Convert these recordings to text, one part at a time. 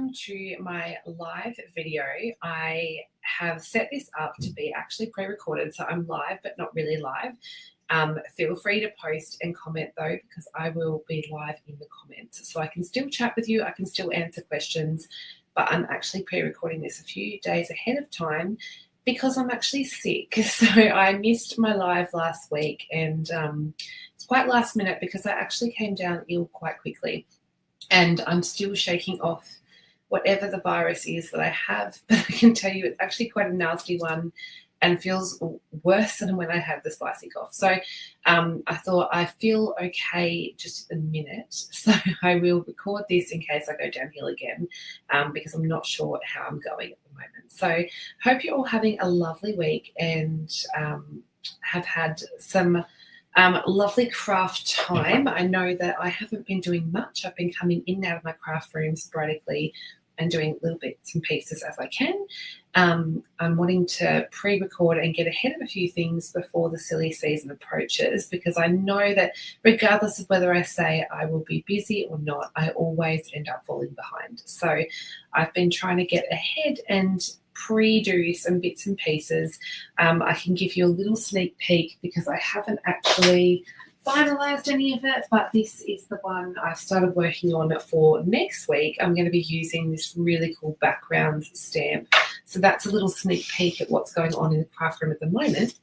welcome to my live video. I have set this up to be actually pre-recorded, so I'm live but not really live. Feel free to post and comment though, because I will be live in the comments. So I can still chat with you, I can still answer questions, but I'm actually pre-recording this a few days ahead of time because I'm actually sick. So I missed my live last week, and it's quite last minute because I actually came down ill quite quickly. And I'm still shaking off whatever the virus is that I have. But I can tell you it's actually quite a nasty one and feels worse than when I had the spicy cough. So I thought I feel okay just a minute. So I will record this in case I go downhill again because I'm not sure how I'm going at the moment. So hope you're all having a lovely week and have had some lovely craft time. I know that I haven't been doing much. I've been coming in and out of my craft room sporadically and doing little bits and pieces as I can. I'm wanting to pre-record and get ahead of a few things before the silly season approaches, because I know that regardless of whether I say I will be busy or not, I always end up falling behind. So I've been trying to get ahead and pre-do some bits and pieces. I can give you a little sneak peek because I haven't actually finalized any of it, but this is the one I started working on for next week. I'm going to be using this really cool background stamp. So that's a little sneak peek at what's going on in the craft room at the moment.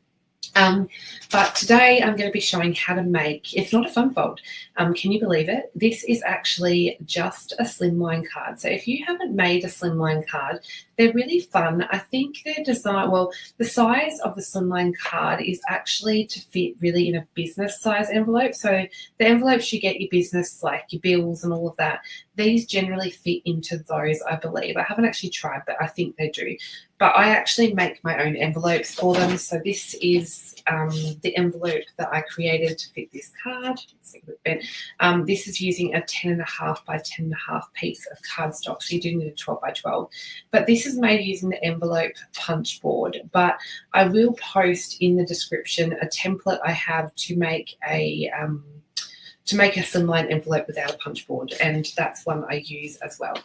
But today I'm going to be showing how to make, it's not a fun fold, can you believe it? This is actually just a slimline card. So if you haven't made a slimline card, they're really fun. I think they're designed, well, the size of the slimline card is actually to fit really in a business size envelope. So the envelopes you get your business, like your bills and all of that, these generally fit into those, I believe. I haven't actually tried, but I think they do. But I actually make my own envelopes for them. So this is the envelope that I created to fit this card. This is using a 10.5 by 10.5 piece of cardstock. So you do need a 12 by 12. But this is made using the envelope punch board. But I will post in the description a template I have to make a slimline envelope without a punch board, and that's one I use as well.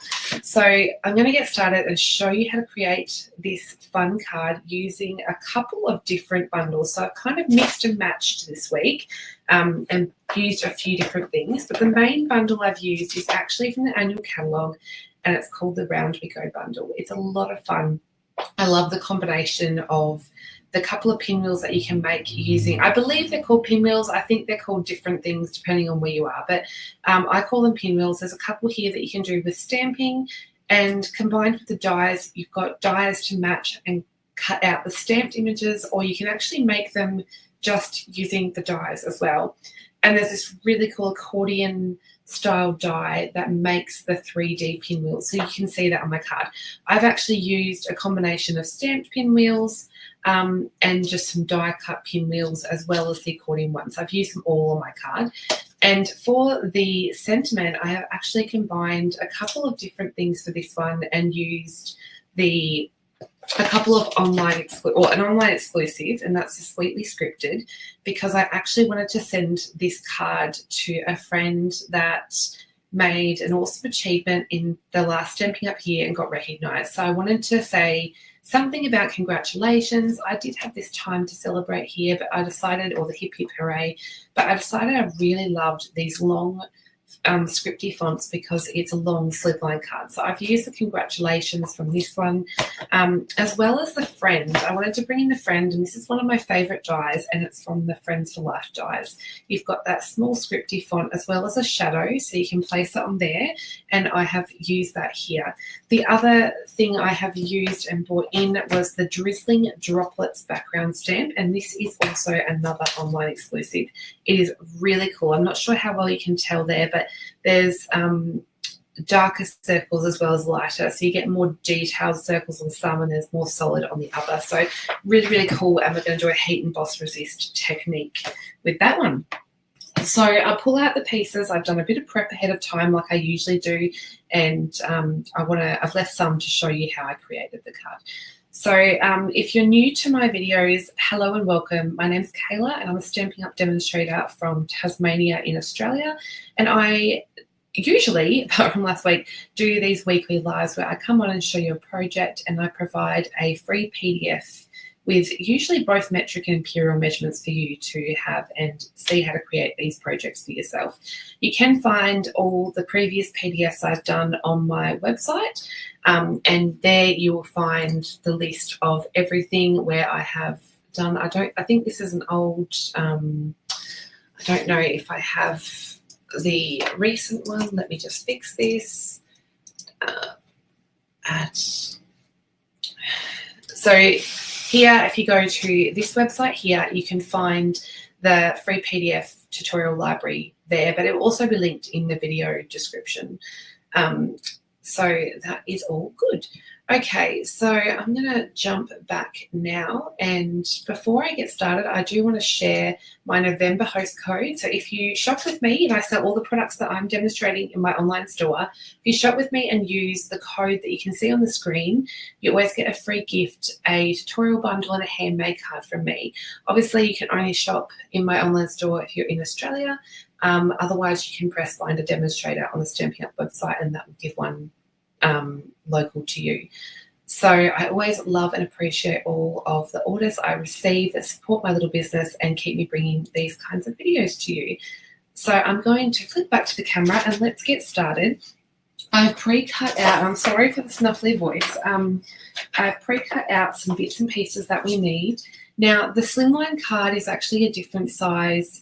So I'm going to get started and show you how to create this fun card using a couple of different bundles. So I've kind of mixed and matched this week and used a few different things, but the main bundle I've used is actually from the annual catalogue, and it's called the Round We Go bundle. It's a lot of fun. I love the combination of the couple of pinwheels that you can make using, I believe they're called pinwheels. I think they're called different things depending on where you are, but I call them pinwheels. There's a couple here that you can do with stamping, and combined with the dies, you've got dies to match and cut out the stamped images, or you can actually make them just using the dies as well. And there's this really cool accordion style die that makes the 3D pinwheels. So you can see that on my card. I've actually used a combination of stamped pinwheels and just some die cut pinwheels as well as the accordion ones. I've used them all on my card. And for the sentiment, I have actually combined a couple of different things for this one and used a couple of an online exclusive, and that's the Sweetly Scripted, because I actually wanted to send this card to a friend that made an awesome achievement in the last Stamping Up here and got recognised. So I wanted to say something about congratulations. I did have this time to celebrate here, but I decided, or the hip hip hooray, but I decided I really loved these long scripty fonts because it's a long Slimline card. So I've used the congratulations from this one as well as the friend. I wanted to bring in the friend, and this is one of my favorite dies, and it's from the Friends for Life dies. You've got that small scripty font as well as a shadow, so you can place it on there, and I have used that here. The other thing I have used and brought in was the Drizzling Droplets background stamp, and this is also another online exclusive. It is really cool. I'm not sure how well you can tell there, but there's darker circles as well as lighter, so you get more detailed circles on some and there's more solid on the other. So really, really cool, and we're going to do a heat emboss resist technique with that one. So I'll pull out the pieces. I've done a bit of prep ahead of time like I usually do, and I've left some to show you how I created the card. So if you're new to my videos, hello and welcome. My name's Kayla and I'm a Stampin' Up demonstrator from Tasmania in Australia, and I usually, apart from last week, do these weekly lives where I come on and show you a project, and I provide a free PDF with usually both metric and imperial measurements for you to have and see how to create these projects for yourself. You can find all the previous PDFs I've done on my website, and there you will find the list of everything where I have done. I think this is an old, I don't know if I have the recent one. Let me just fix this. So here, if you go to this website here, you can find the free PDF tutorial library there, but it will also be linked in the video description. So that is all good. Okay, so I'm going to jump back now, and before I get started, I do want to share my November host code. So if you shop with me, and I sell all the products that I'm demonstrating in my online store, if you shop with me and use the code that you can see on the screen, you always get a free gift, a tutorial bundle and a handmade card from me. Obviously, you can only shop in my online store if you're in Australia. Otherwise, you can press find a demonstrator on the Stampin' Up website, and that will give one local to you. So I always love and appreciate all of the orders I receive that support my little business and keep me bringing these kinds of videos to you. So I'm going to flip back to the camera and let's get started. I've pre-cut out, I'm sorry for the snuffly voice, I've pre-cut out some bits and pieces that we need. Now the Slimline card is actually a different size.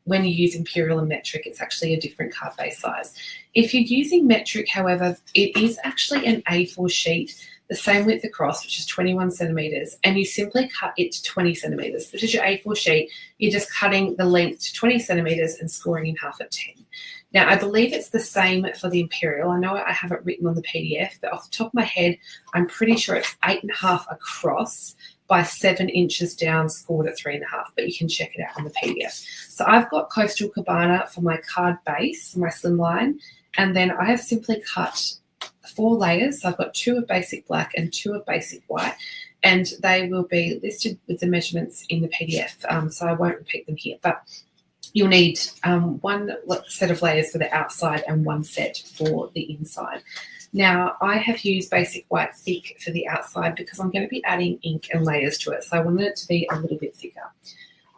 When you use imperial and metric, it's actually a different card base size. If you're using metric, however, it is actually an A4 sheet, the same width across, which is 21 centimeters, and you simply cut it to 20 centimeters. This is your A4 sheet. You're just cutting the length to 20 centimeters and scoring in half at 10. Now, I believe it's the same for the imperial. I know I have it written on the PDF, but off the top of my head, I'm pretty sure it's 8.5 across by 7 inches down, scored at 3.5, but you can check it out on the PDF. So I've got Coastal Cabana for my card base, for my Slimline, and then I have simply cut 4 layers. So I've got 2 of basic black and 2 of basic white, and they will be listed with the measurements in the PDF, so I won't repeat them here, but you'll need 1 set of layers for the outside and 1 set for the inside. Now, I have used basic white thick for the outside because I'm going to be adding ink and layers to it, so I wanted it to be a little bit thicker.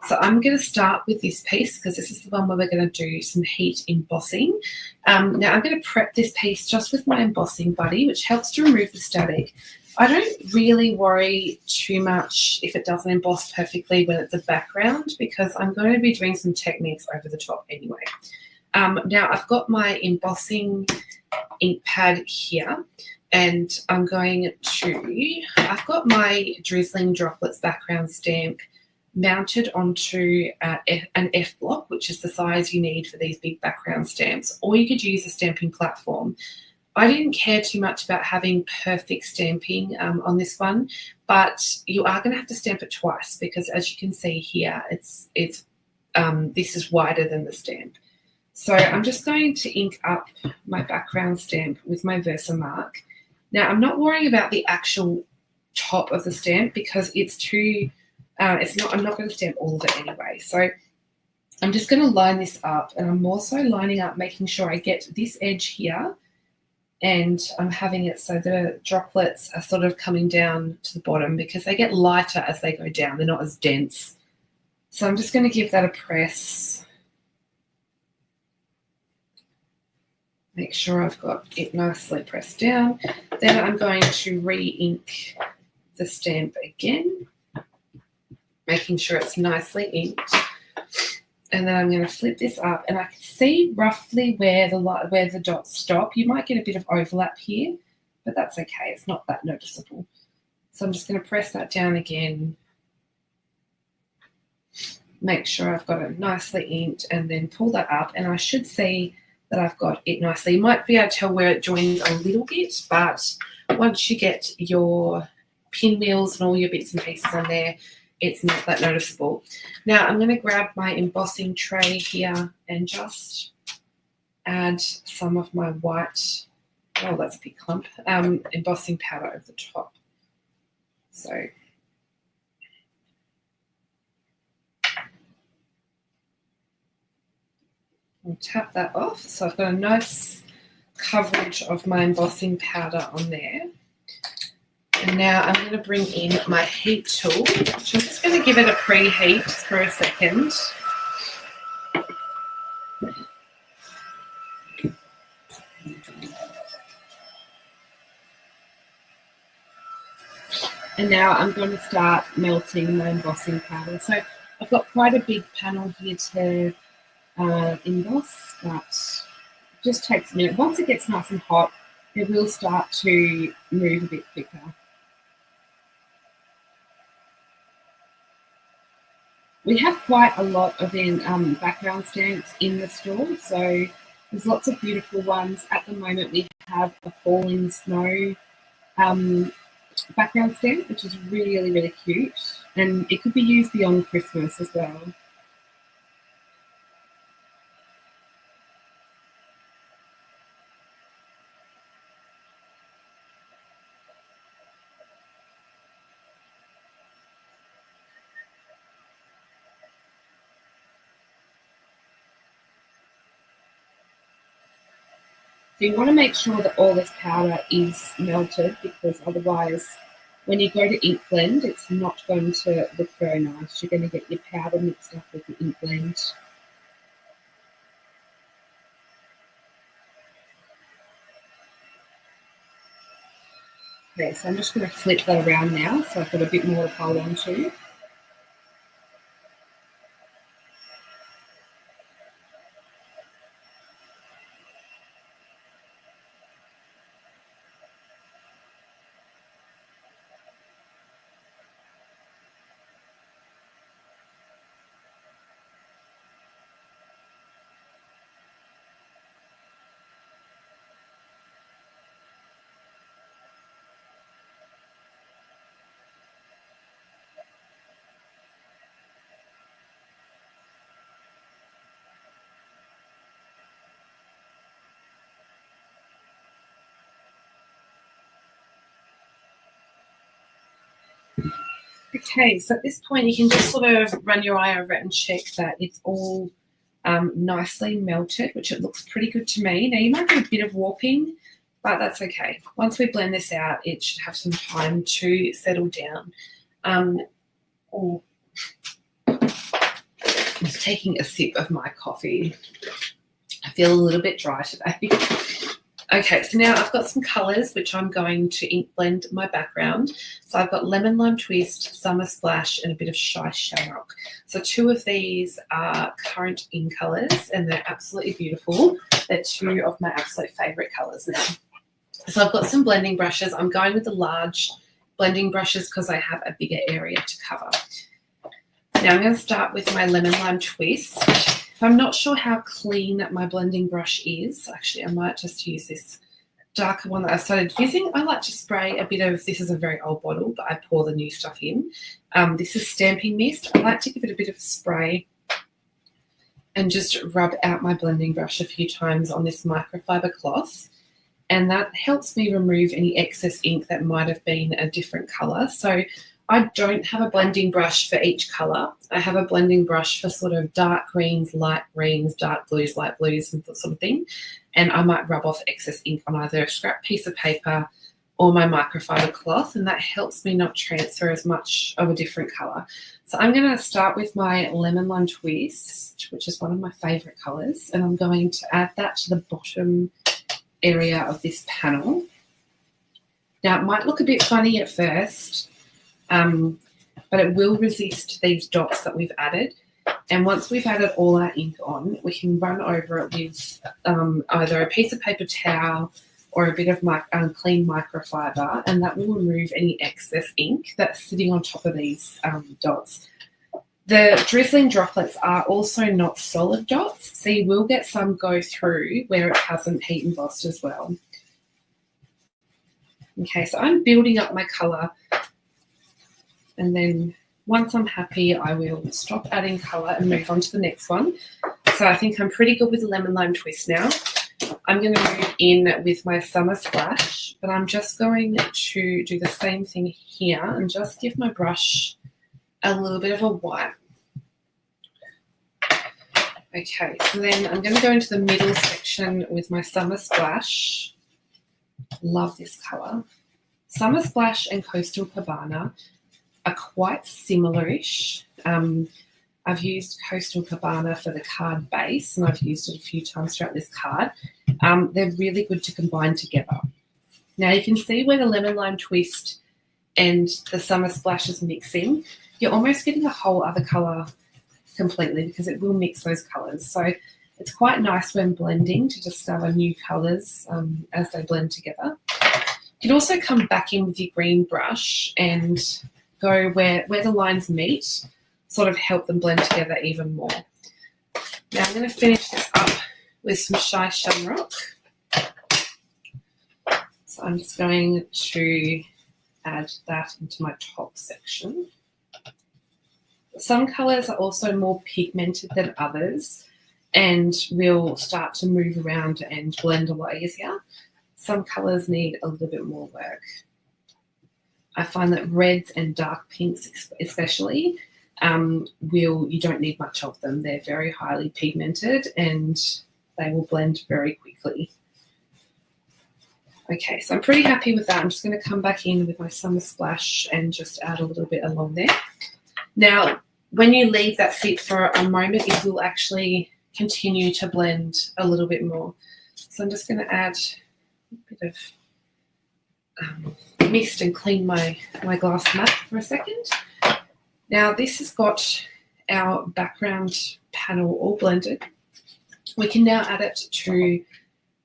So I'm going to start with this piece because this is the one where we're going to do some heat embossing. Now, I'm going to prep this piece just with my embossing buddy, which helps to remove the static. I don't really worry too much if it doesn't emboss perfectly when it's a background because I'm going to be doing some techniques over the top anyway. Now, I've got my embossing ink pad here, and I'm going to, I've got my Drizzling Droplets background stamp mounted onto an F block, which is the size you need for these big background stamps, or you could use a stamping platform. I didn't care too much about having perfect stamping on this one, but you are going to have to stamp it twice because, as you can see here, this is wider than the stamp. So I'm just going to ink up my background stamp with my Versamark. Now, I'm not worrying about the actual top of the stamp because it's too, I'm not going to stamp all of it anyway. So I'm just going to line this up, and I'm also lining up, making sure I get this edge here, and I'm having it so the droplets are sort of coming down to the bottom because they get lighter as they go down. They're not as dense. So I'm just going to give that a press. Make sure I've got it nicely pressed down. Then I'm going to re-ink the stamp again, making sure it's nicely inked. And then I'm going to flip this up, and I can see roughly where the dots stop. You might get a bit of overlap here, but that's okay. It's not that noticeable. So I'm just going to press that down again. Make sure I've got it nicely inked, and then pull that up, and I should see that I've got it nicely. You might be able to tell where it joins a little bit, but once you get your pinwheels and all your bits and pieces on there, it's not that noticeable. Now I'm going to grab my embossing tray here and just add some of my white, oh, that's a big clump, embossing powder over the top. So tap that off. So I've got a nice coverage of my embossing powder on there. And now I'm going to bring in my heat tool, which I'm just going to give it a preheat for a second. And now I'm going to start melting my embossing powder. So I've got quite a big panel here to emboss, but it just takes a minute. Once it gets nice and hot, it will start to move a bit quicker. We have quite a lot of background stamps in the store, so there's lots of beautiful ones. At the moment, we have a falling snow background stamp, which is really, really cute, and it could be used beyond Christmas as well. So you want to make sure that all this powder is melted, because otherwise when you go to ink blend, it's not going to look very nice. You're going to get your powder mixed up with the ink blend. Okay, so I'm just going to flip that around now so I've got a bit more to hold on to. Okay, so at this point you can just sort of run your eye over it and check that it's all nicely melted, which it looks pretty good to me. Now you might get a bit of warping, but that's okay. Once we blend this out, it should have some time to settle down. I'm just taking a sip of my coffee. I feel a little bit dry today. Okay, so now I've got some colours which I'm going to ink blend my background. So I've got Lemon Lime Twist, Summer Splash, and a bit of Shy Shamrock. So two of these are current in colours, and they're absolutely beautiful. They're two of my absolute favourite colours now. So I've got some blending brushes. I'm going with the large blending brushes because I have a bigger area to cover. Now I'm going to start with my Lemon Lime Twist. If I'm not sure how clean my blending brush is, actually I might just use this darker one that I started using. I like to spray a bit of, this is a very old bottle, but I pour the new stuff in. This is Stampin' Mist. I like to give it a bit of a spray and just rub out my blending brush a few times on this microfiber cloth. And that helps me remove any excess ink that might have been a different colour. So I don't have a blending brush for each colour. I have a blending brush for sort of dark greens, light greens, dark blues, light blues, and that sort of thing. And I might rub off excess ink on either a scrap piece of paper or my microfiber cloth, and that helps me not transfer as much of a different colour. So I'm going to start with my Lemon Lime Twist, which is one of my favourite colours, and I'm going to add that to the bottom area of this panel. Now, it might look a bit funny at first, but it will resist these dots that we've added. And once we've added all our ink on, we can run over it with either a piece of paper towel or a bit of clean microfiber, and that will remove any excess ink that's sitting on top of these dots. The drizzling droplets are also not solid dots, so you will get some go through where it hasn't heat embossed as well. Okay, so I'm building up my colour, and then once I'm happy, I will stop adding colour and move on to the next one. So I think I'm pretty good with the Lemon Lime Twist now. I'm going to move in with my Summer Splash, but I'm just going to do the same thing here and just give my brush a little bit of a wipe. Okay, so then I'm going to go into the middle section with my Summer Splash. Love this colour. Summer Splash and Coastal Cabana are quite similar-ish. I've used Coastal Cabana for the card base, and I've used it a few times throughout this card. They're really good to combine together. Now you can see where the Lemon Lime Twist and the Summer Splash is mixing. You're almost getting a whole other colour completely because it will mix those colours. So it's quite nice when blending to discover new colours as they blend together. You can also come back in with your green brush and go where the lines meet, sort of help them blend together even more. Now I'm going to finish this up with some Shy Shamrock. So I'm just going to add that into my top section. Some colours are also more pigmented than others and will start to move around and blend a lot easier. Some colours need a little bit more work. I find that reds and dark pinks especially, you don't need much of them. They're very highly pigmented and they will blend very quickly. Okay, so I'm pretty happy with that. I'm just going to come back in with my Summer Splash and just add a little bit along there. Now, when you leave that sit for a moment, it will actually continue to blend a little bit more. So I'm just going to add a bit of mist and clean my glass mat for a second. Now, this has got our background panel all blended. We can now add it to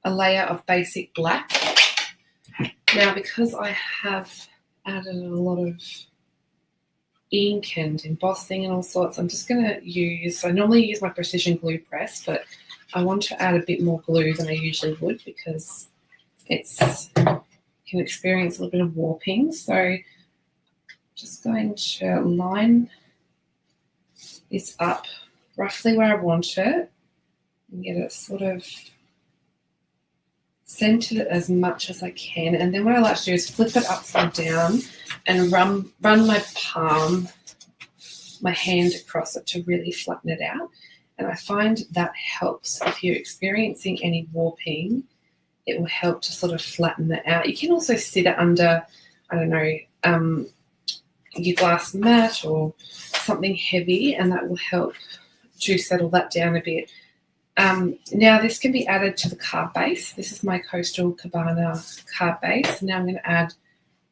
a layer of basic black. Now, because I have added a lot of ink and embossing and all sorts, I'm just going to use, I normally use my precision glue press, but I want to add a bit more glue than I usually would because can experience a little bit of warping. So just going to line this up roughly where I want it and get it sort of centered as much as I can. And then what I like to do is flip it upside down and run my palm, my hand across it to really flatten it out. And I find that helps. If you're experiencing any warping, it will help to sort of flatten that out. You can also sit it under, I don't know, your glass mat or something heavy, and that will help to settle that down a bit. Now this can be added to the card base. This is my Coastal Cabana card base. Now I'm going to add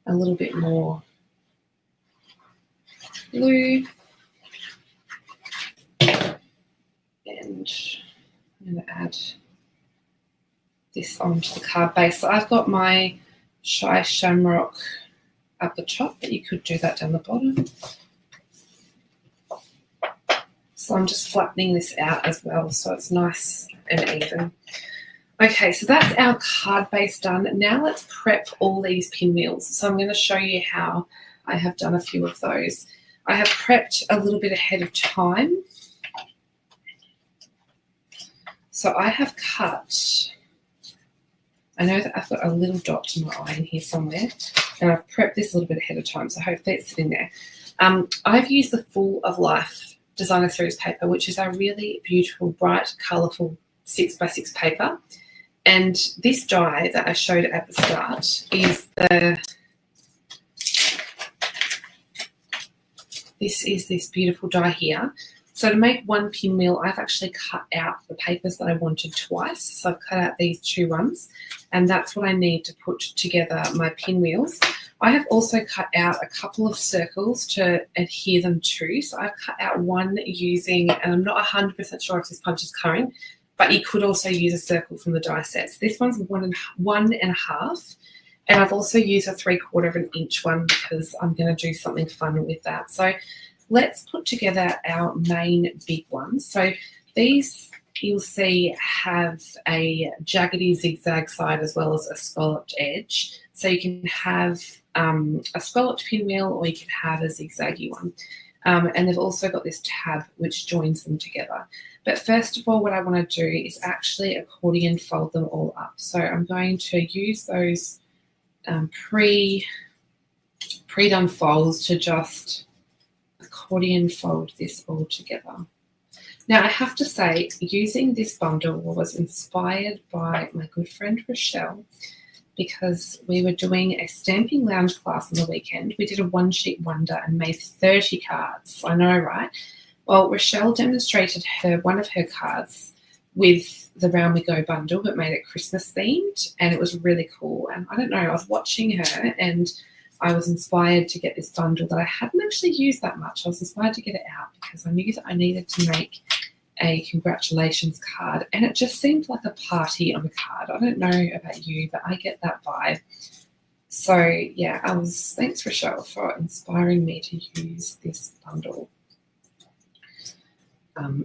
a little bit more glue, and I'm going to add this onto the card base. So I've got my Shy Shamrock up the top, but you could do that down the bottom. So I'm just flattening this out as well so it's nice and even. Okay, so that's our card base done. Now let's prep all these pinwheels. So I'm going to show you how I have done a few of those. I have prepped a little bit ahead of time. So I have cut, I know that I've got a little dot to my eye in here somewhere, and I've prepped this a little bit ahead of time, so hopefully it's sitting there. I've used the Full of Life Designer Series paper, which is a really beautiful, bright, colourful 6x6 paper. And this die that I showed at the start is this beautiful die here. So to make one pinwheel, I've actually cut out the papers that I wanted twice. So I've cut out these two ones, and that's what I need to put together my pinwheels. I have also cut out a couple of circles to adhere them to. So I've cut out one using, and I'm not 100% sure if this punch is current, but you could also use a circle from the die sets. This one's 1.5, and I've also used a 3/4 of an inch one because I'm going to do something fun with that. So let's put together our main big ones. So these, you'll see, have a jaggedy zigzag side as well as a scalloped edge. So you can have a scalloped pinwheel, or you can have a zigzaggy one. And they've also got this tab which joins them together. But first of all, what I want to do is actually accordion fold them all up. So I'm going to use those pre-done folds to just accordion fold this all together. Now, I have to say, using this bundle was inspired by my good friend Rochelle, because we were doing a stamping lounge class on the weekend. We did a one-sheet wonder and made 30 cards. I know, right? Well, Rochelle demonstrated one of her cards with the Round We Go bundle, but made it Christmas themed, and it was really cool. And I don't know, I was watching her and I was inspired to get this bundle that I hadn't actually used that much. I was inspired to get it out because I knew that I needed to make a congratulations card, and it just seemed like a party on a card. I don't know about you, but I get that vibe. So yeah, thanks Rochelle for inspiring me to use this bundle.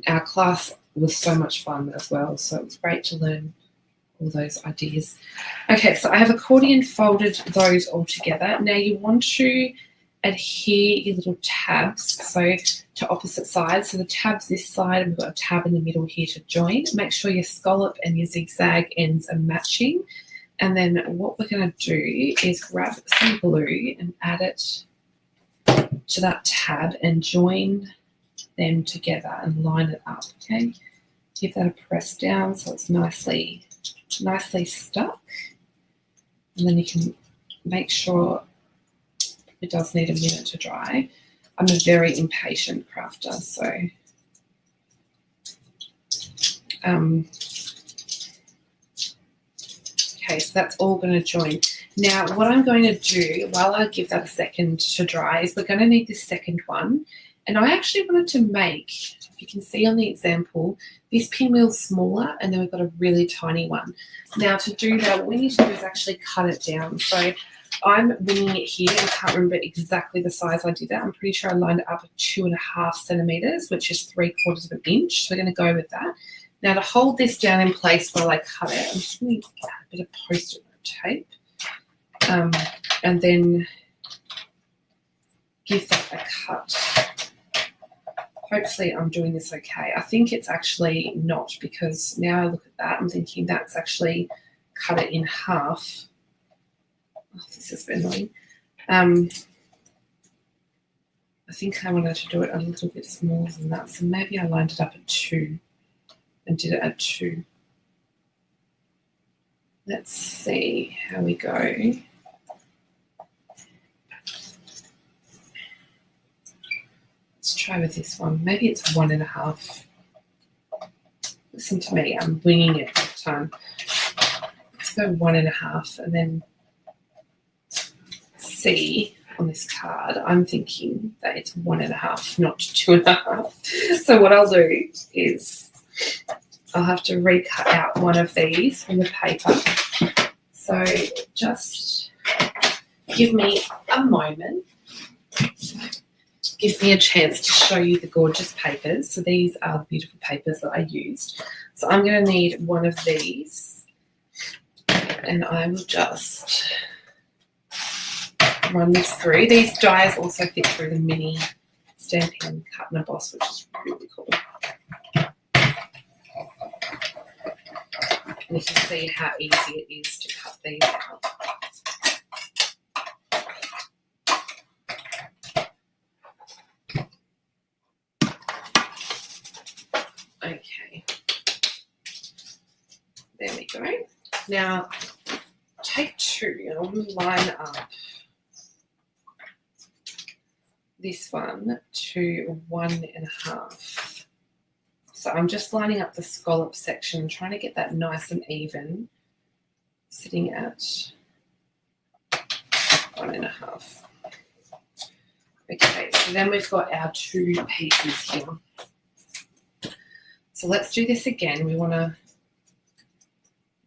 Our class was so much fun as well, so it was great to learn all those ideas. Okay, so I have accordion folded those all together. Now you want to adhere your little tabs, so to opposite sides. So the tabs this side, and we've got a tab in the middle here to join. Make sure your scallop and your zigzag ends are matching. And then what we're going to do is grab some glue and add it to that tab and join them together and line it up, okay? Give that a press down so it's nicely stuck. And then you can make sure it does need a minute to dry. I'm a very impatient crafter, so okay, so that's all going to join. Now, what I'm going to do while I give that a second to dry is we're going to need this second one. And I actually wanted to make, if you can see on the example, this pinwheel's smaller and then we've got a really tiny one. Now to do that, what we need to do is actually cut it down. So I'm winging it here and can't remember exactly the size I did that. I'm pretty sure I lined it up at 2.5 centimetres, which is 3/4 of an inch. So we're going to go with that. Now to hold this down in place while I cut it, I'm just going to add a bit of Post-it note tape. And then give that a cut. Hopefully I'm doing this okay. I think it's actually not, because now I look at that, I'm thinking that's actually cut it in half. Oh, this has been annoying. I think I wanted to do it a little bit smaller than that, so maybe I lined it up at 2 and did it at 2. Let's see how we go. Let's try with this one. Maybe it's 1.5. Listen to me, I'm winging it all the time. Let's go 1.5 and then see on this card. I'm thinking that it's 1.5, not 2.5. So what I'll do is I'll have to recut out one of these from the paper. So just give me a moment. Gives me a chance to show you the gorgeous papers. So these are the beautiful papers that I used. So I'm going to need one of these, and I will just run this through. These dies also fit through the mini Stampin cut and emboss, which is really cool. And you can see how easy it is to cut these out. Okay, there we go. Now, take 2 and I'm going to line up this one to 1.5. So I'm just lining up the scallop section, trying to get that nice and even, sitting at 1.5. Okay, so then we've got our 2 pieces here. So let's do this again. We want to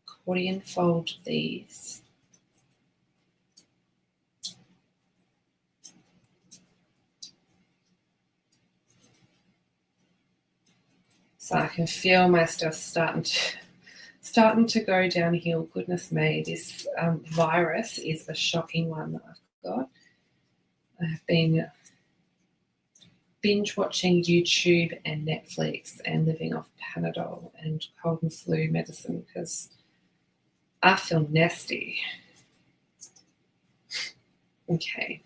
accordion fold these. So I can feel my stuff starting to go downhill. Goodness me, this virus is a shocking one that I've got. I have been binge watching YouTube and Netflix and living off Panadol and cold and flu medicine because I feel nasty. Okay.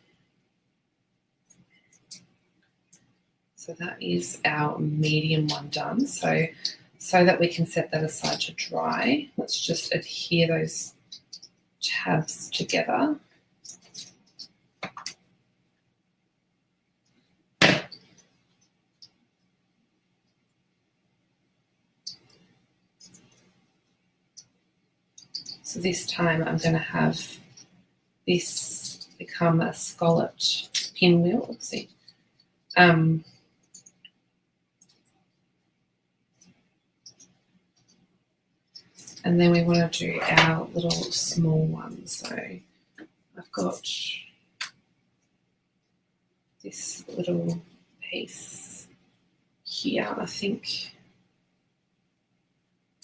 So that is our medium one done. So that we can set that aside to dry, let's just adhere those tabs together. So this time I'm going to have this become a scalloped pinwheel. Oopsie. And then we want to do our little small one. So I've got this little piece here. I think,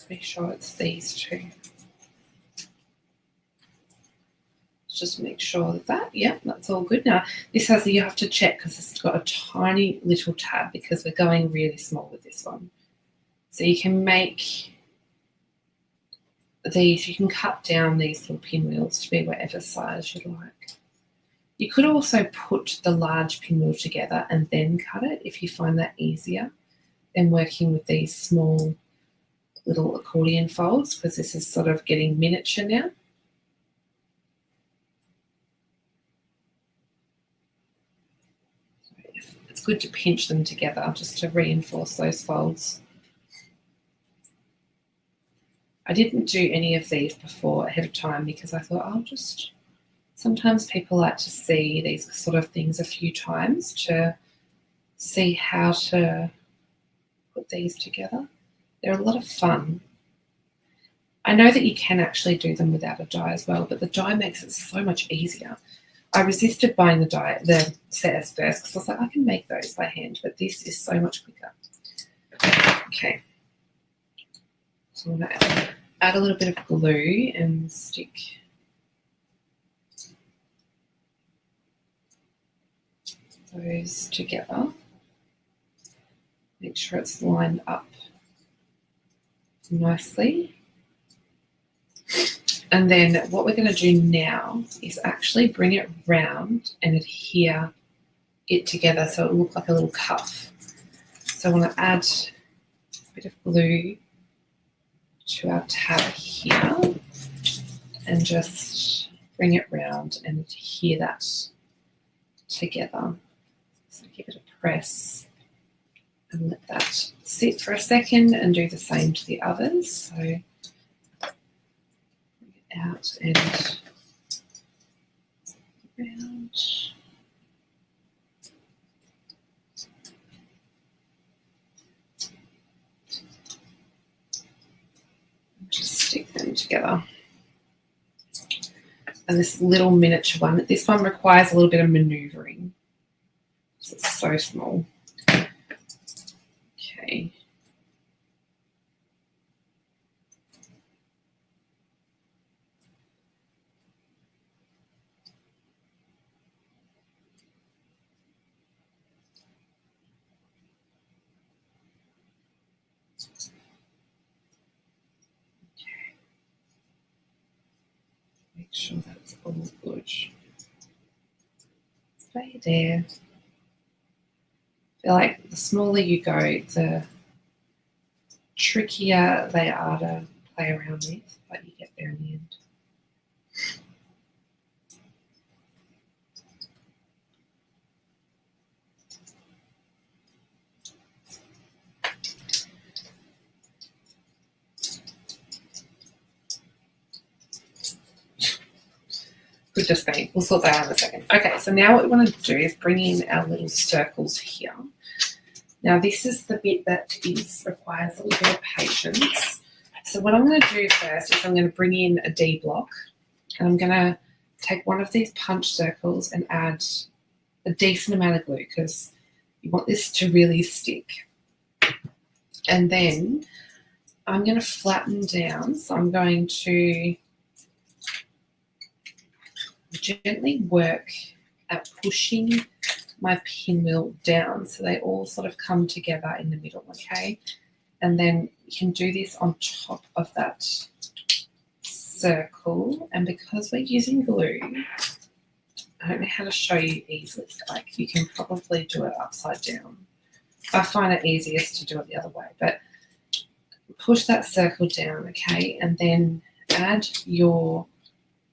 pretty sure it's these two. Just make sure that, that's all good. Now, this has, you have to check because it's got a tiny little tab because we're going really small with this one. So you can make these, you can cut down these little pinwheels to be whatever size you like. You could also put the large pinwheel together and then cut it if you find that easier than working with these small little accordion folds, because this is sort of getting miniature now. It's good to pinch them together just to reinforce those folds. I didn't do any of these before ahead of time because I thought sometimes people like to see these sort of things a few times to see how to put these together. They're a lot of fun. I know that you can actually do them without a die as well, but the die makes it so much easier. I resisted buying the set first because I was like, I can make those by hand, but this is so much quicker. Okay. So I'm going to add a little bit of glue and stick those together. Make sure it's lined up nicely. And then what we're going to do now is actually bring it round and adhere it together so it will look like a little cuff. So I want to add a bit of glue to our tab here and just bring it round and adhere that together. So give it a press and let that sit for a second and do the same to the others. So bring it out and round. Just stick them together. And this little miniature one, this one requires a little bit of manoeuvring. It's so small. Okay. Make sure that's all good. Stay there. I feel like the smaller you go, the trickier they are to play around with, but you get there in the end. We're just going, we'll sort that out in a second. Okay, so now what we want to do is bring in our little circles here. Now this is the bit that requires a little bit of patience. So what I'm going to do first is I'm going to bring in a D block and I'm going to take one of these punch circles and add a decent amount of glue because you want this to really stick. And then I'm going to flatten down. So I'm going to gently work at pushing my pinwheel down so they all sort of come together in the middle, okay? And then you can do this on top of that circle. And because we're using glue, I don't know how to show you easily. Like you can probably do it upside down. I find it easiest to do it the other way, but push that circle down, okay, and then add your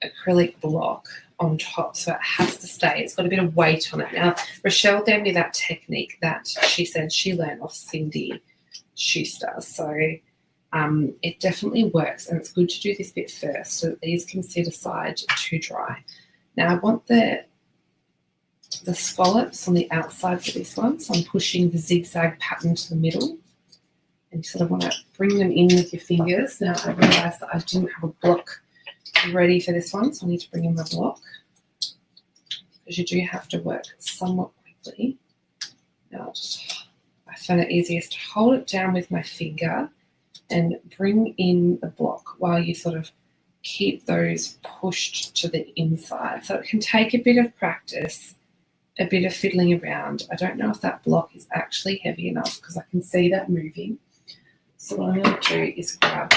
acrylic block on top, so it has to stay. It's got a bit of weight on it. Now, Rochelle gave me that technique that she said she learned off Cindy Schuster, so it definitely works, and it's good to do this bit first so that these can sit aside to dry. Now, I want the scallops on the outside for this one, so I'm pushing the zigzag pattern to the middle, and you sort of want to bring them in with your fingers. Now, I realised that I didn't have a block ready for this one, so I need to bring in my block because you do have to work somewhat quickly. Now, I find it easiest to hold it down with my finger and bring in the block while you sort of keep those pushed to the inside. So it can take a bit of practice, a bit of fiddling around. I don't know if that block is actually heavy enough because I can see that moving. So what I'm going to do is grab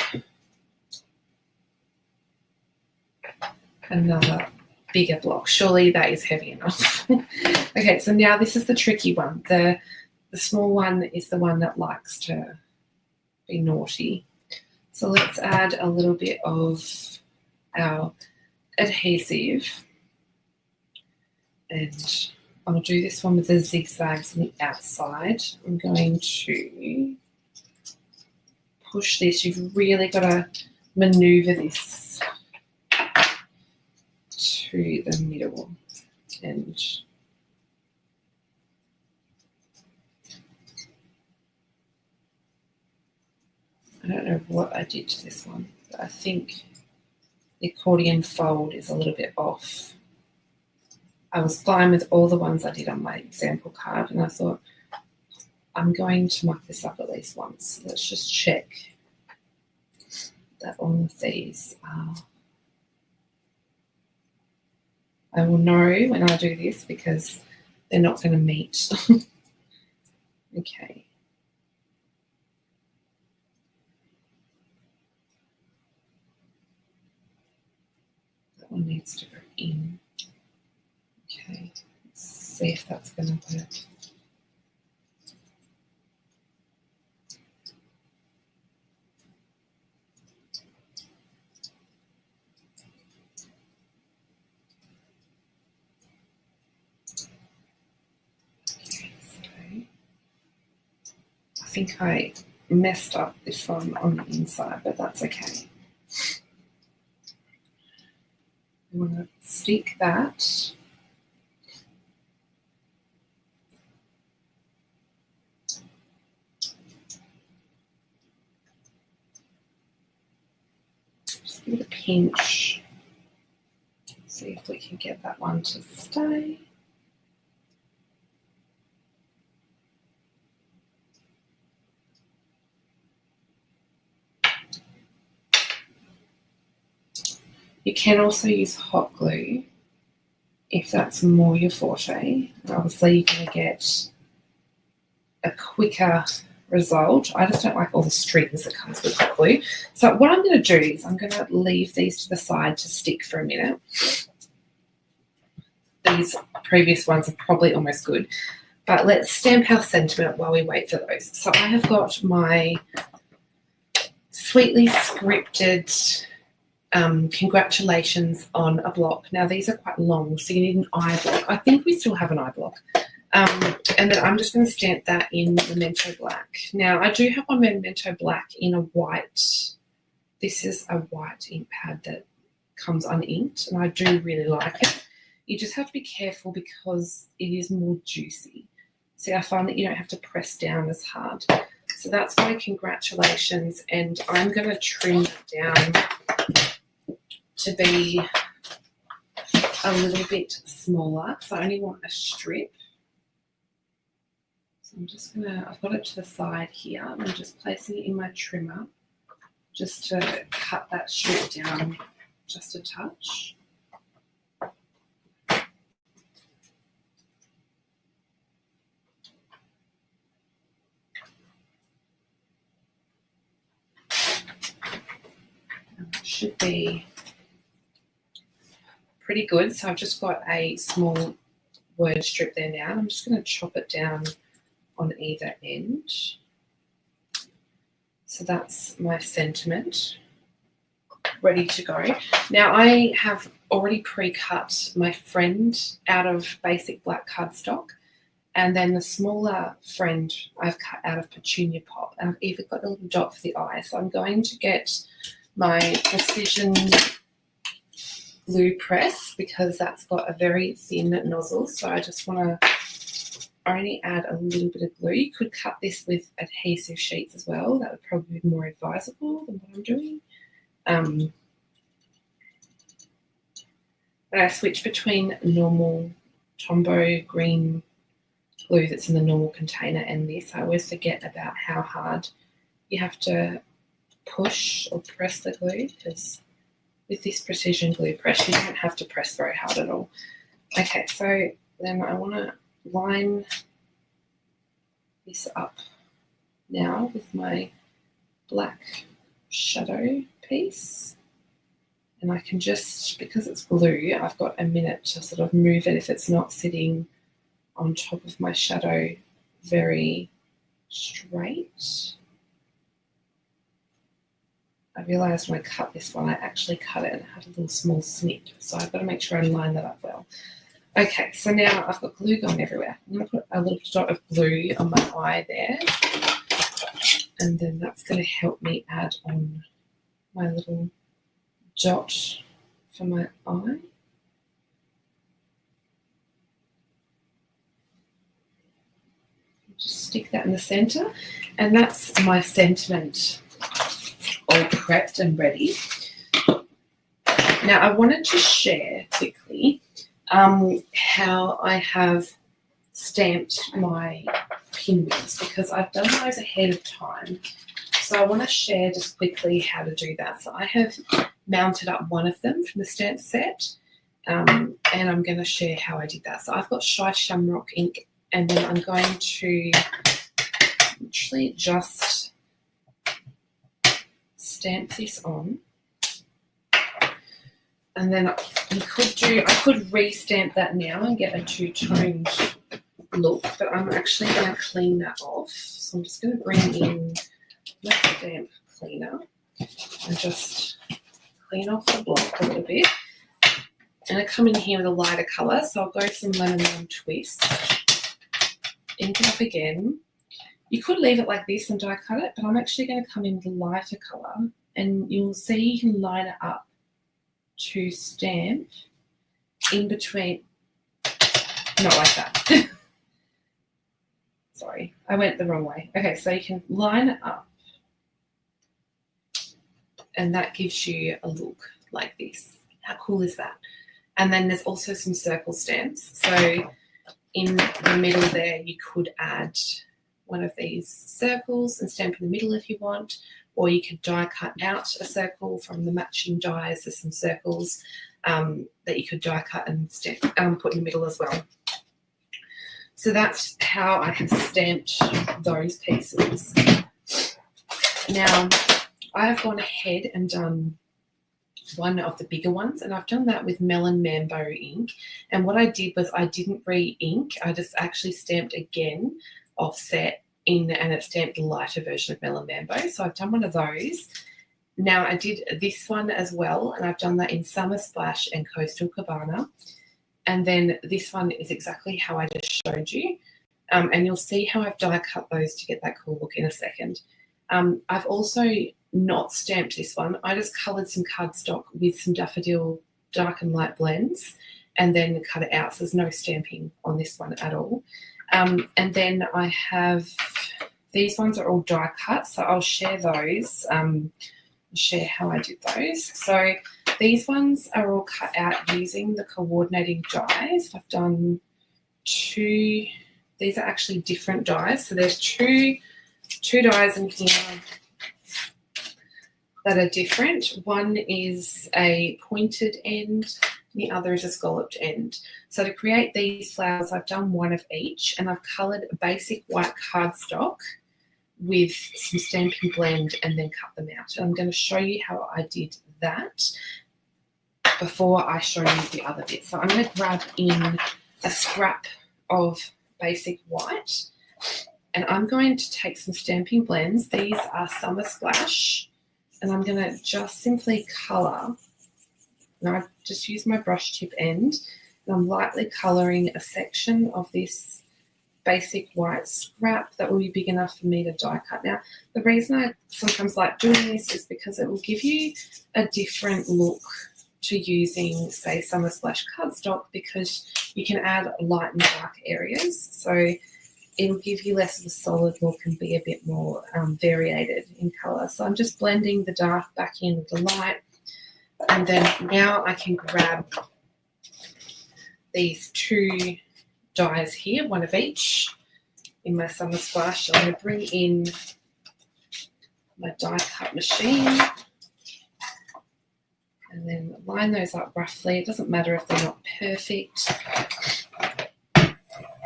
another bigger block. Surely that is heavy enough. Okay, so now this is the tricky one. The small one is the one that likes to be naughty. So let's add a little bit of our adhesive, and I'll do this one with the zigzags on the outside. I'm going to push this. You've really got to maneuver this to the middle, and I don't know what I did to this one, but I think the accordion fold is a little bit off. I was fine with all the ones I did on my example card, and I thought, I'm going to muck this up at least once. Let's just check that all of these are. I will know when I do this because they're not going to meet. Okay. That one needs to go in. Okay, let's see if that's going to work. I think I messed up this one on the inside, but that's okay. I want to stick that just give it a pinch. See if we can get that one to stay. You can also use hot glue if that's more your forte. Obviously, you're going to get a quicker result. I just don't like all the strings that comes with hot glue. So what I'm going to do is I'm going to leave these to the side to stick for a minute. These previous ones are probably almost good, but let's stamp our sentiment while we wait for those. So I have got my sweetly scripted congratulations on a block. Now these are quite long, so you need an eye block. I think we still have an eye block. And then I'm just going to stamp that in Memento Black. Now I do have my Memento Black in a white. This is a white ink pad that comes uninked, and I do really like it. You just have to be careful because it is more juicy. See, I find that you don't have to press down as hard. So that's my congratulations, and I'm going to trim it down to be a little bit smaller. So I only want a strip. So I'm just gonna, I've got it to the side here. I'm just placing it in my trimmer just to cut that strip down just a touch. And it should be pretty good. So I've just got a small word strip there now, and I'm just going to chop it down on either end. So that's my sentiment ready to go. Now I have already pre-cut my friend out of basic black cardstock, and then the smaller friend I've cut out of Petunia Pop, and I've even got a little dot for the eye. So I'm going to get my Precision glue press because that's got a very thin nozzle. So I just want to only add a little bit of glue. You could cut this with adhesive sheets as well. That would probably be more advisable than what I'm doing. But I switch between normal Tombow green glue that's in the normal container and this. I always forget about how hard you have to push or press the glue, because with this precision glue press you don't have to press very hard at all. Okay, so then I want to line this up now with my black shadow piece, and I can just, because it's glue, I've got a minute to sort of move it if it's not sitting on top of my shadow very straight. I realised when I cut this one, I actually cut it and it had a little small snip, so I've got to make sure I line that up well. Okay, so now I've got glue going everywhere. I'm going to put a little dot of glue on my eye there, and then that's going to help me add on my little dot for my eye. Just stick that in the centre, and that's my sentiment all prepped and ready. Now I wanted to share quickly how I have stamped my pinwheels, because I've done those ahead of time. So I want to share just quickly how to do that. So I have mounted up one of them from the stamp set, and I'm going to share how I did that. So I've got Shy Shamrock ink, and then I'm going to literally just stamp this on. And then I could re-stamp that now and get a two-toned look, but I'm actually going to clean that off. So I'm just going to bring in my stamp cleaner and just clean off the block a little bit. And I come in here with a lighter colour, so I'll go some Lemon Lime Twist. Ink it up again. You could leave it like this and die cut it, but I'm actually going to come in with a lighter colour, and you'll see you can line it up to stamp in between. Not like that. Sorry, I went the wrong way. Okay, so you can line it up, and that gives you a look like this. How cool is that? And then there's also some circle stamps. So in the middle there, you could add one of these circles and stamp in the middle if you want, or you could die cut out a circle from the matching dies. There's some circles that you could die cut and stamp, put in the middle as well. So that's how I have stamped those pieces. Now, I have gone ahead and done one of the bigger ones, and I've done that with Melon Mambo ink. And what I did was I didn't re-ink. I just actually stamped again, offset in, and it stamped the lighter version of Melon Mambo. So I've done one of those. Now I did this one as well, and I've done that in Summer Splash and Coastal Cabana. And then this one is exactly how I just showed you. And you'll see how I've die cut those to get that cool look in a second. I've also not stamped this one. I just coloured some cardstock with some Daffodil dark and light blends and then cut it out. So there's no stamping on this one at all. And then I have, these ones are all die cut, so I'll share those, share how I did those. So these ones are all cut out using the coordinating dies. I've done two, these are actually different dies. So there's two dies in here that are different. One is a pointed end, the other is a scalloped end. So to create these flowers, I've done one of each, and I've coloured a basic white cardstock with some Stampin' Blend and then cut them out. And I'm going to show you how I did that before I show you the other bit. So I'm going to grab in a scrap of basic white, And I'm going to take some Stampin' blends. These are Summer Splash. And I'm going to just simply colour. Now I've just used my brush tip end. And I'm lightly colouring a section of this basic white scrap that will be big enough for me to die cut. Now, the reason I sometimes like doing this is because it will give you a different look to using, say, Summer Splash cardstock, because you can add light and dark areas. So it'll give you less of a solid look and be a bit more variated in colour. So I'm just blending the dark back in with the light. And then now I can grab these two dies here, one of each, in my Summer Splash. I'm going to bring in my die cut machine and then line those up roughly. It doesn't matter if they're not perfect.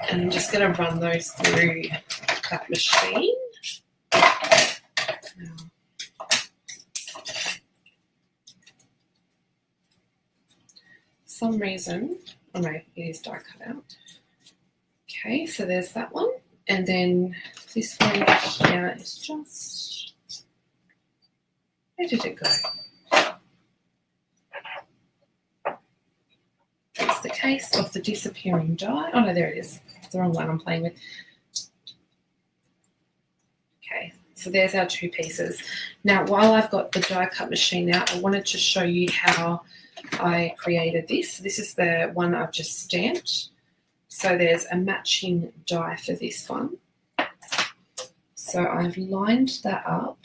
And I'm just going to run those through that machine. Now, for some reason, oh no, it is die cut out. Okay, so there's that one. And then this one here is just, where did it go? It's the case of the disappearing die. Oh no, there it is. It's the wrong one I'm playing with. Okay, so there's our two pieces. Now, while I've got the die cut machine out, I wanted to show you how I created this. This is the one I've just stamped. So there's a matching die for this one. So I've lined that up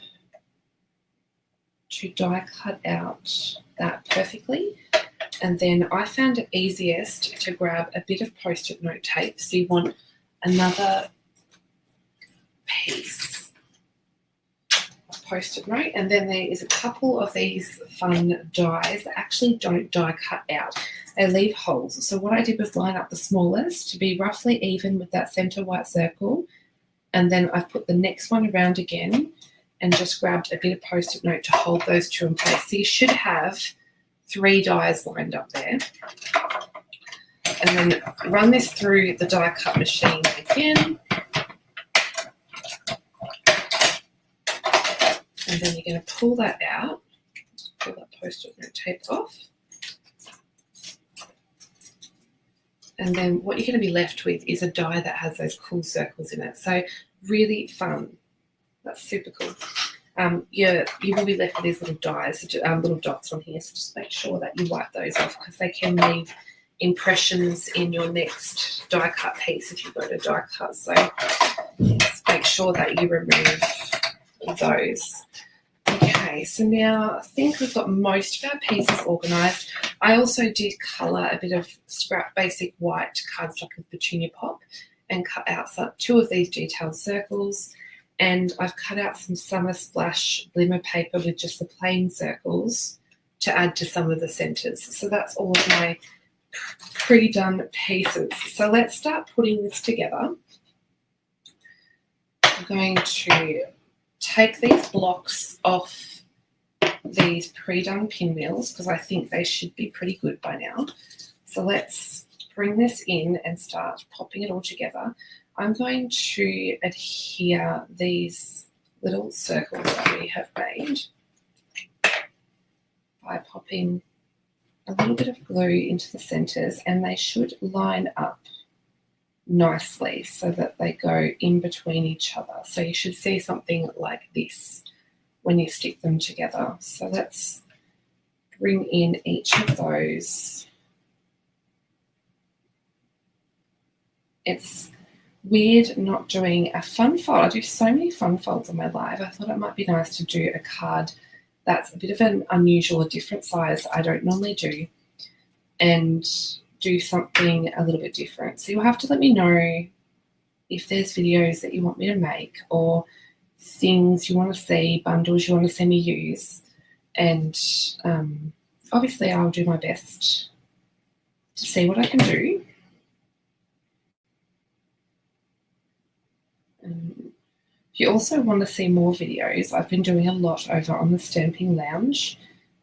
to die cut out that perfectly. And then I found it easiest to grab a bit of Post-it note tape. So you want another piece of Post-it note. And then there is a couple of these fun dies that actually don't die cut out. They leave holes. So what I did was line up the smallest to be roughly even with that center white circle. And then I've put the next one around again and just grabbed a bit of Post-it note to hold those two in place. So you should have 3 dies lined up there. And then run this through the die cut machine again. And then you're going to pull that out, pull that Post-it note tape off. And then what you're going to be left with is a die that has those cool circles in it. So really fun. That's super cool. You will be left with these little dies, little dots on here. So just make sure that you wipe those off because they can leave impressions in your next die cut piece if you go to die cut. So just make sure that you remove those. Okay, so now I think we've got most of our pieces organised. I also did colour a bit of scrap basic white cardstock with Petunia Pop and cut out 2 of these detailed circles. And I've cut out some Summer Splash glimmer paper with just the plain circles to add to some of the centres. So that's all of my pre-done pieces. So let's start putting this together. I'm going to take these blocks off these pre-done pinwheels because I think they should be pretty good by now. So let's bring this in and start popping it all together. I'm going to adhere these little circles that we have made by popping a little bit of glue into the centres, and they should line up nicely so that they go in between each other. So you should see something like this when you stick them together. So let's bring in each of those. It's weird not doing a fun fold. I do so many fun folds on my live. I thought it might be nice to do a card that's a bit of an unusual, a different size I don't normally do, and do something a little bit different. So you'll have to let me know if there's videos that you want me to make or things you want to see, bundles you want to see me use. And obviously I'll do my best to see what I can do. If you also want to see more videos, I've been doing a lot over on the Stampin' Lounge.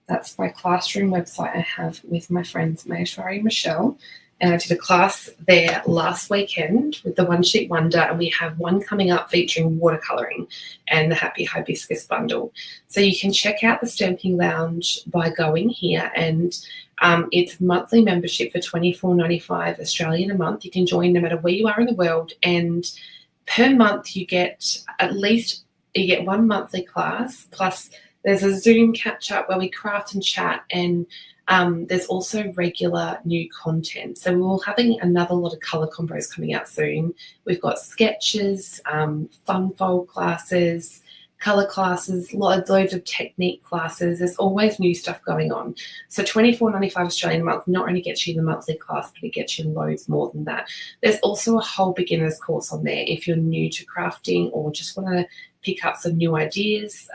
That's my classroom website I have with my friends Mayashwari and Michelle. and I did a class there last weekend with the One Sheet Wonder, and we have one coming up featuring watercolouring and the Happy Hibiscus bundle. So you can check out the Stamping Lounge by going here, and it's monthly membership for $24.95 Australian a month. You can join no matter where you are in the world, and per month you get one monthly class, plus there's a Zoom catch up where we craft and chat, and there's also regular new content. So we're having another lot of colour combos coming out soon. We've got sketches, fun fold classes, colour classes, loads of technique classes. There's always new stuff going on. So $24.95 Australian a month not only gets you the monthly class, but it gets you loads more than that. There's also a whole beginner's course on there if you're new to crafting or just want to pick up some new ideas.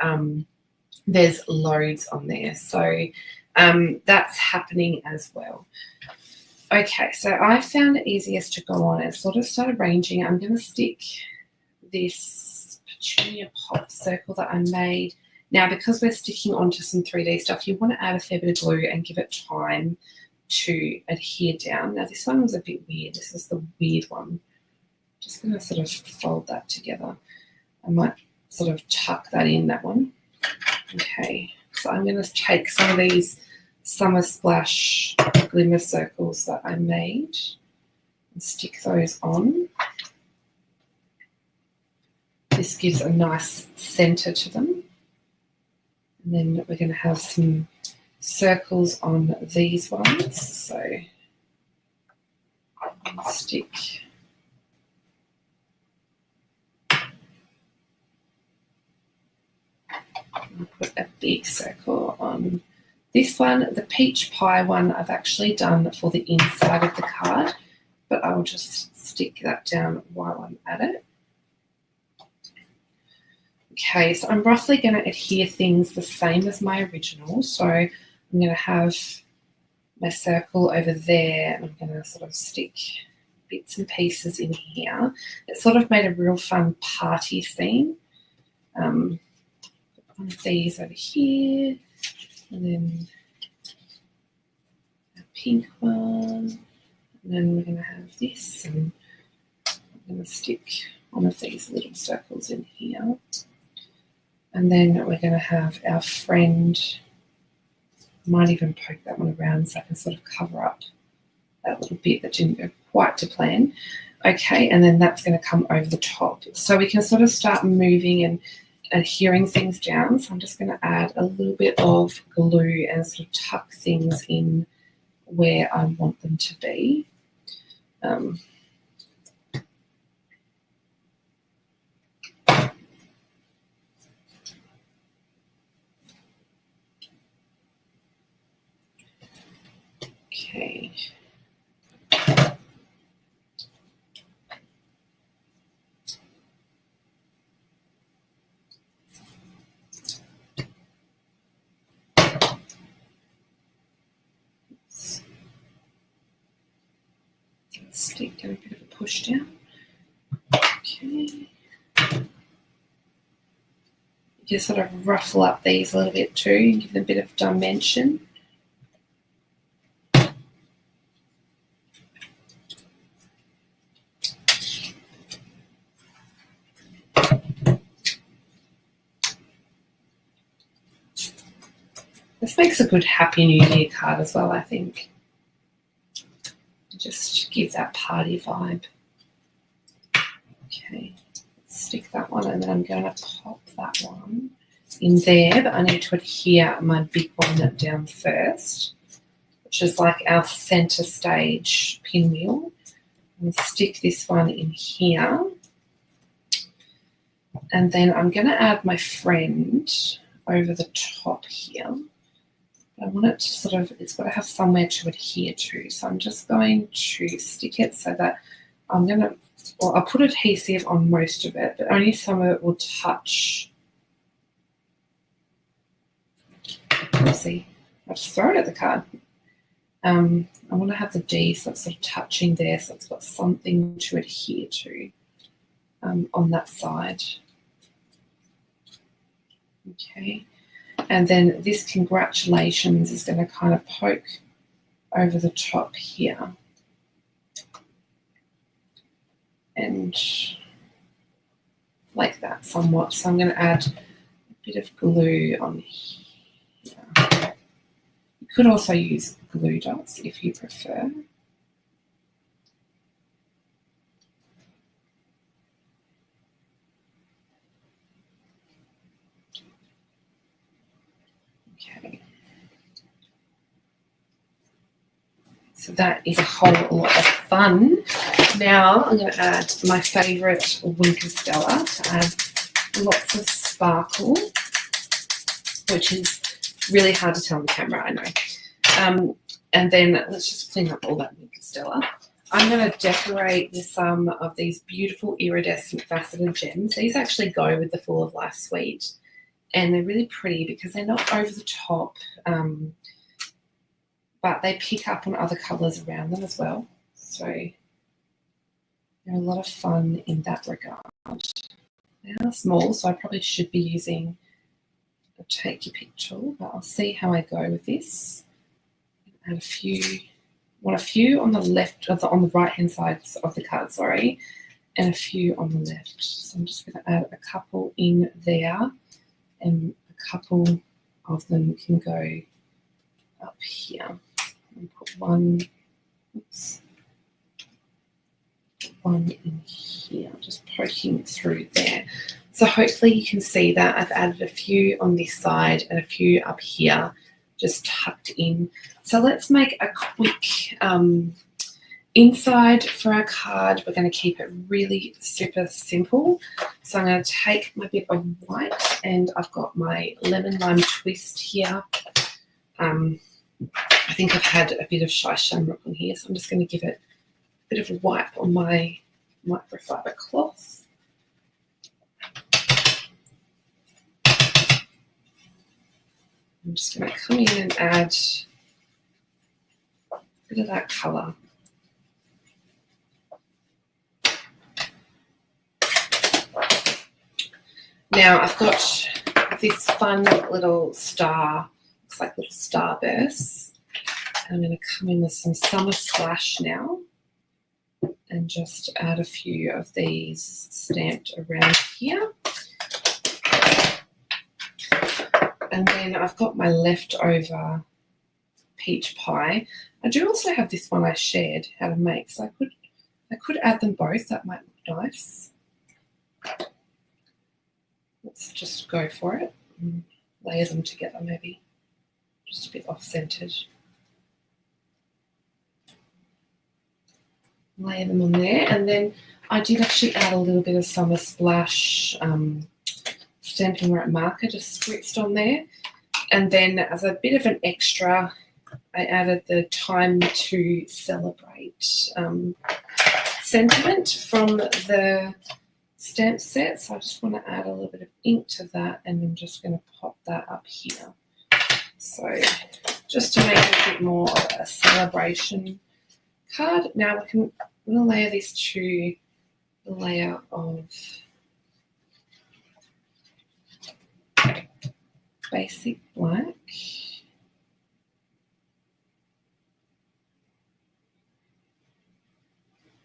There's loads on there. So that's happening as well. Okay, so I found it easiest to go on and sort of start arranging. I'm going to stick this Petunia Pop circle that I made. Now, because we're sticking onto some 3D stuff, you want to add a fair bit of glue and give it time to adhere down. Now, this one was a bit weird. This is the weird one. Just going to sort of fold that together. I might sort of tuck that in, that one. Okay, so I'm going to take some of these Summer Splash glimmer circles that I made and stick those on. This gives a nice center to them. And then we're going to have some circles on these ones. So I'll stick I'll put a big circle on this one. The peach pie one I've actually done for the inside of the card, but I will just stick that down while I'm at it. Okay, so I'm roughly going to adhere things the same as my original. So I'm going to have my circle over there, and I'm going to sort of stick bits and pieces in here. It sort of made a real fun party theme. One of these over here, and then a pink one, and then we're going to have this, and I'm going to stick one of these little circles in here, and then we're going to have our friend, might even poke that one around so I can sort of cover up that little bit that didn't go quite to plan. Okay, and then that's going to come over the top. So we can sort of start moving and adhering things down. So I'm just going to add a little bit of glue and sort of tuck things in where I want them to be. Okay. Stick, get a bit of a push down. Okay. Just sort of ruffle up these a little bit too and give them a bit of dimension. This makes a good Happy New Year card as well, I think. Just give that party vibe. Okay, stick that one, and then I'm going to pop that one in there, but I need to adhere my big one down first, which is like our center stage pinwheel. And stick this one in here, and then I'm going to add my friend over the top here. I want it to sort of, it's got to have somewhere to adhere to. So I'm just going to stick it so that I'm going to, well, I'll put adhesive on most of it, but only some of it will touch. Let's see. I'll just throw it at the card. I want to have the D so it's sort of touching there, so it's got something to adhere to on that side. Okay. And then this congratulations is going to kind of poke over the top here. and like that somewhat. So I'm going to add a bit of glue on here. You could also use glue dots if you prefer. Okay. So that is a whole lot of fun. Now I'm going to add my favourite Winker Stella to add lots of sparkle, which is really hard to tell on the camera, I know. And then let's just clean up all that Winker Stella. I'm going to decorate with some of these beautiful iridescent faceted gems. These actually go with the Full of Life suite, and they're really pretty because they're not over the top, but they pick up on other colours around them as well. So they're a lot of fun in that regard. They are small, so I probably should be using a take your pick tool, but I'll see how I go with this. Add a few, want a few on the left, on the right hand side of the card, sorry, and a few on the left. So I'm just going to add a couple in there, and a couple of them can go up here. And put one, oops, one in here, just poking through there. So hopefully you can see that I've added a few on this side and a few up here, just tucked in. So let's make a quick inside for our card. We're going to keep it really super simple. So I'm going to take my bit of white, and I've got my lemon lime twist here. I think I've had a bit of Shy Shamrock on here, so I'm just going to give it a bit of a wipe on my microfiber cloth. I'm just going to come in and add a bit of that colour. Now I've got this fun little star, looks like little starbursts. I'm going to come in with some Summer Splash now and just add a few of these stamped around here. And then I've got my leftover peach pie. I do also have this one I shared how to make, so I could add them both. That might look nice. Let's just go for it and layer them together, maybe just a bit off-centered. Layer them on there, and then I did actually add a little bit of Summer Splash Stampin' Wrap marker just spritzed on there, and then as a bit of an extra I added the Time to Celebrate sentiment from the stamp set. So I just want to add a little bit of ink to that, and I'm just going to pop that up here. So just to make it a bit more of a celebration card. Now I'm going to layer this to the layer of basic black.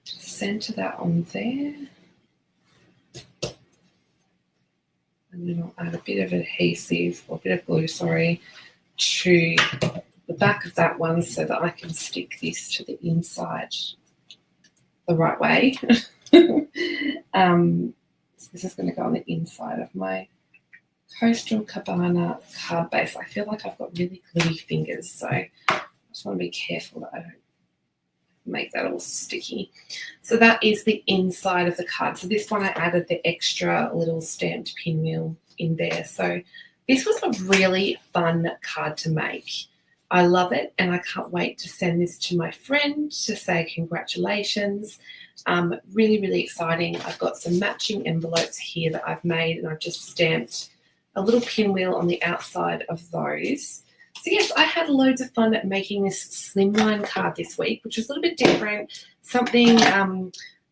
Center that on there. And then I'll add a bit of adhesive, or a bit of glue, sorry, to the back of that one so that I can stick this to the inside the right way. So this is going to go on the inside of my Coastal Cabana card base. I feel like I've got really gluey fingers, so I just want to be careful that I don't make that all sticky. So that is the inside of the card. So this one I added the extra little stamped pinwheel in there. So this was a really fun card to make. I love it, and I can't wait to send this to my friend to say congratulations. Really, really exciting. I've got some matching envelopes here that I've made, and I've just stamped a little pinwheel on the outside of those. So yes, I had loads of fun at making this Slimline card this week, which was a little bit different, something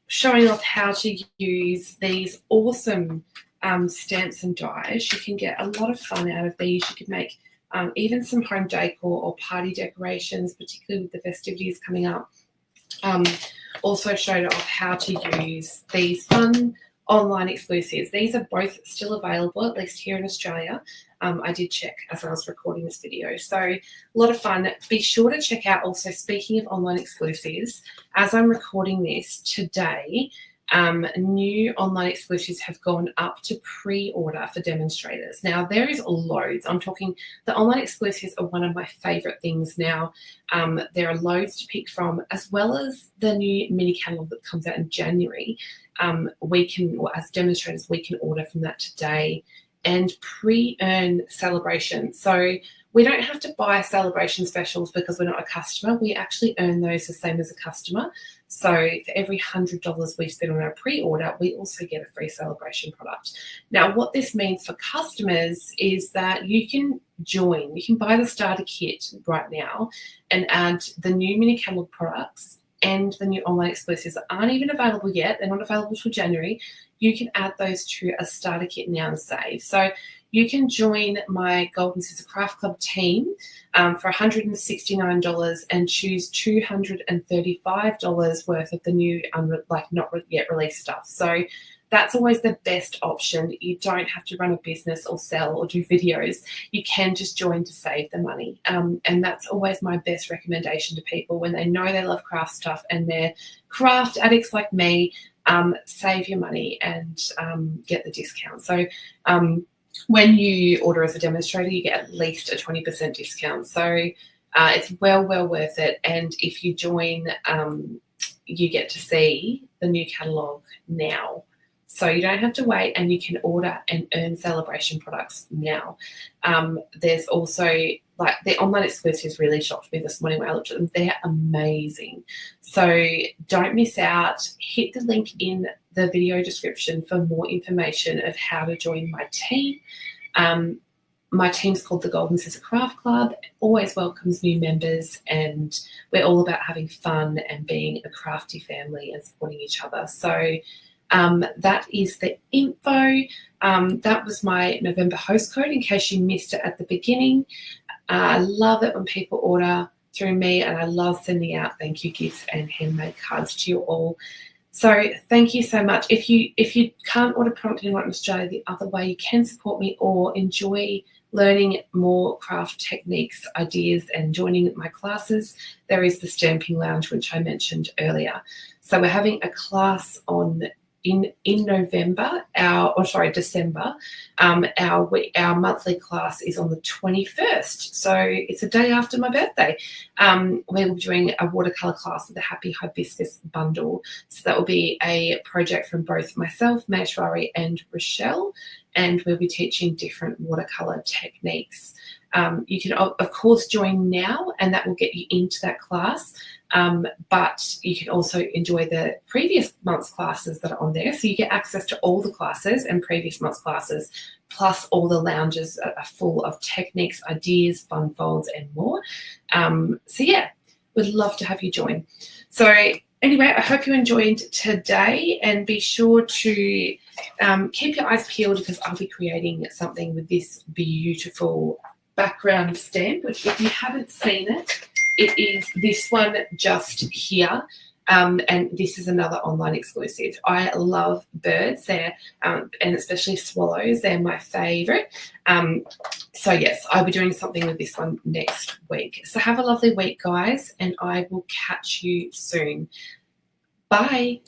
showing off how to use these awesome stamps and dies. You can get a lot of fun out of these. You can make even some home decor or party decorations, particularly with the festivities coming up. also showed off how to use these fun online exclusives. These are both still available, at least here in Australia. I did check as I was recording this video. So a lot of fun. Be sure to check out also, speaking of online exclusives, as I'm recording this today, new online exclusives have gone up to pre-order for demonstrators. Now, there is loads. I'm talking, the online exclusives are one of my favorite things now. There are loads to pick from, as well as the new mini catalog that comes out in January. We can, or as demonstrators, we can order from that today and pre-earn celebration. So we don't have to buy celebration specials because we're not a customer. We actually earn those the same as a customer. So for every $100 we spend on our pre-order, we also get a free celebration product. Now, what this means for customers is that you can join, you can buy the starter kit right now and add the new mini catalog products and the new online exclusives that aren't even available yet. They're not available till January. You can add those to a starter kit now and save. So you can join my Golden Scissor Craft Club team for $169 and choose $235 worth of the new, not yet released stuff. So that's always the best option. You don't have to run a business or sell or do videos. You can just join to save the money. And that's always my best recommendation to people when they know they love craft stuff and they're craft addicts like me. Save your money and get the discount. So when you order as a demonstrator, you get at least a 20% discount. So it's well worth it. And if you join, you get to see the new catalogue now. So you don't have to wait, and you can order and earn celebration products now. There's also, like, the online exclusives really shocked me this morning when I looked at them. They're amazing. So don't miss out. Hit the link in the video description for more information of how to join my team. My team's called the Golden Scissor Craft Club. Always welcomes new members, and we're all about having fun and being a crafty family and supporting each other. So that is the info. That was my November host code in case you missed it at the beginning. I love it when people order through me, and I love sending out thank you gifts and handmade cards to you all. So thank you so much. If you can't order product in Australia the other way, you can support me or enjoy learning more craft techniques, ideas, and joining my classes. There is the Stampin Lounge, which I mentioned earlier. So we're having a class in November, December. Our monthly class is on the 21st, so it's a day after my birthday. We're doing a watercolor class with a Happy Hibiscus bundle. So that will be a project from both myself, Maishwari, and Rochelle, and we'll be teaching different watercolor techniques. You can, of course, join now, and that will get you into that class. But you can also enjoy the previous month's classes that are on there. So you get access to all the classes and previous month's classes, plus all the lounges are full of techniques, ideas, fun folds, and more. So yeah, we'd love to have you join. So anyway, I hope you enjoyed today, and be sure to keep your eyes peeled because I'll be creating something with this beautiful background stamp, which, if you haven't seen it, it is this one just here, and this is another online exclusive. I love birds, and especially swallows. They're my favourite. So yes, I'll be doing something with this one next week. So have a lovely week, guys, and I will catch you soon. Bye.